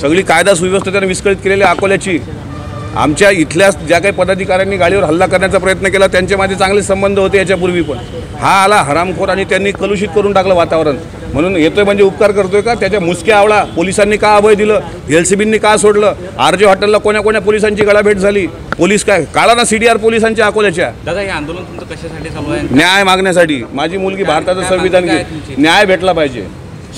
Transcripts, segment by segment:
सगळी कायदा सुव्यवस्था त्याने विस्कळीत केलेली अकोल्याची। आमच्या इथल्या ज्या काही पदाधिकाऱ्यांनी गाडीवर हल्ला करण्याचा प्रयत्न केला त्यांचे माझे चांगले संबंध होते याच्यापूर्वी पण। हा आला हरामखोर आणि त्यांनी कलुषित करून टाकलं वातावरण। म्हणून येतोय म्हणजे उपकार करतोय का? त्याच्या मुसक्या आवळा पोलिसांनी का अभय दिलं, एलसीबींनी का सोडलं, आरजे हॉटेलला कोण्या पोलिसांची गळाभेट झाली, पोलीस काय काढा ना सीडीआर पोलिसांच्या अकोल्याच्या। दादा हे आंदोलन तुमचं कशासाठी चालू आहे? न्याय मागण्यासाठी। माझी मुलगी भारताचं संविधान न्याय भेटला पाहिजे,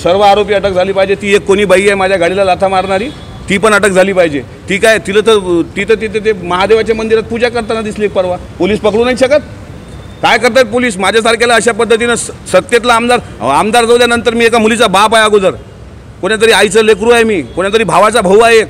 सर्व आरोपी अटक झाली पाहिजे। ती एक कोणी बाई आहे माझ्या गाडीला लाथा मारणारी, ती पण अटक झाली पाहिजे। ती काय तिथं तिथे ते महादेवाच्या मंदिरात पूजा करताना दिसली परवा, पोलीस पकडू नाही शकत? काय करतात पोलीस माझ्यासारख्याला अशा पद्धतीनं? सत्तेतला आमदार जाऊ द्यानंतर मी एका मुलीचा बाप आहे, अगोदर कोणातरी आईचं लेकरू आहे, मी कोणातरी भावाचा भाऊ आहे एक।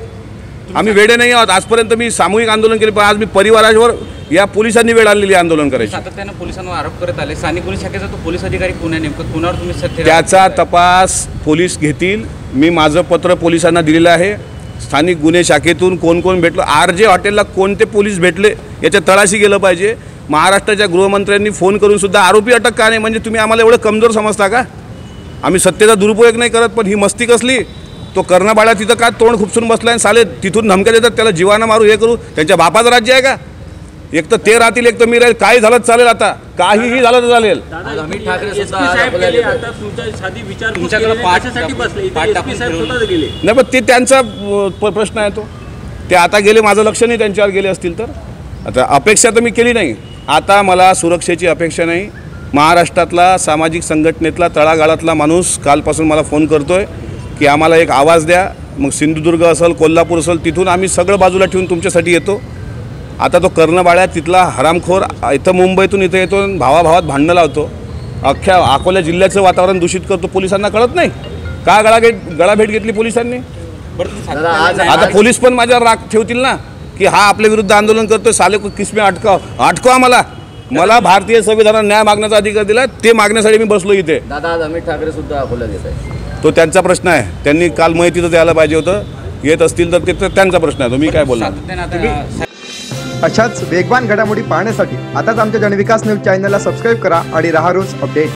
आम्ही वेडे नाही आहोत। आजपर्यंत मी सामूहिक आंदोलन केले, पण आज मी परिवारावर या पोलिसांनी वेळ आणलेली आंदोलन करायची। सातत्यानं पोलिसांवर आरोप करत आले। स्थानिक पोलीस शाखेचा तो पोलीस अधिकारी कोण आहे नेमकं, कोणावर तुम्ही सत्य त्याचा तपास पोलीस घेतील। मी माझं पत्र पोलिसांना दिलेलं आहे। स्थानिक गुन्हे शाखेतून कोण कोण भेटलं, आरजे हॉटेलला कोणते पोलीस भेटले याच्या तळाशी गेलं पाहिजे। महाराष्ट्राच्या गृहमंत्र्यांनी फोन करून सुद्धा आरोपी अटक का नाही? म्हणजे तुम्ही आम्हाला एवढं कमजोर समजता का? आम्ही सत्तेचा दुरुपयोग नाही करत, पण ही मस्ती कसली? तो कर्णबाळा तिथं का तोंड खुपसून बसला आहे, साले तिथून धमक्या देतात त्याला जीवानं मारू हे करू। त्यांच्या बापाचं राज्य आहे का? एक तर ते राहतील, एक तर मी राहील, काही झालं चालेल, आता काहीही झालं तर चालेल। नाही पण ते त्यांचा प्रश्न आहे तो, ते आता गेले, माझं लक्ष नाही त्यांच्यावर गेले असतील तर। आता अपेक्षा तर मी केली नाही, आता मला सुरक्षेची अपेक्षा नाही। महाराष्ट्रातला सामाजिक संघटनेतला तळागाळातला माणूस कालपासून मला फोन करतोय की आम्हाला एक आवाज द्या। मग सिंधुदुर्ग असेल, कोल्हापूर असेल, तिथून आम्ही सगळं बाजूला ठेवून तुमच्यासाठी येतो। आता तो कर्णबाळ्या तिथला हरामखोर इथं मुंबईतून इथं येतो, भावाभावात भांडणं लावतो, अख्ख्या अकोला जिल्ह्याचं वातावरण दूषित करतो। पोलिसांना कळत नाही का गळाभेट घेतली पोलिसांनी? आता पोलीस पण माझ्यावर राग ठेवतील ना की हा आपल्या विरुद्ध आंदोलन करतोय, साले को किसमे अटकवा मला भारतीय संविधानात न्याय मागण्याचा अधिकार दिला, ते मागण्यासाठी मी बसलो इथे। दादा आज अमित ठाकरे सुद्धा अकोल्यात येत आहे, तो त्यांचा प्रश्न आहे। त्यांनी काल माहितीच यायला पाहिजे होतं, येत असतील तर ते त्यांचा प्रश्न आहे, तो मी काय बोलणार। अशाच वेगवान घडामोडी पाहण्यासाठी आताच आमच्या जनविकास न्यूज चॅनलला सबस्क्राईब करा आणि रहा रोज अपडेट।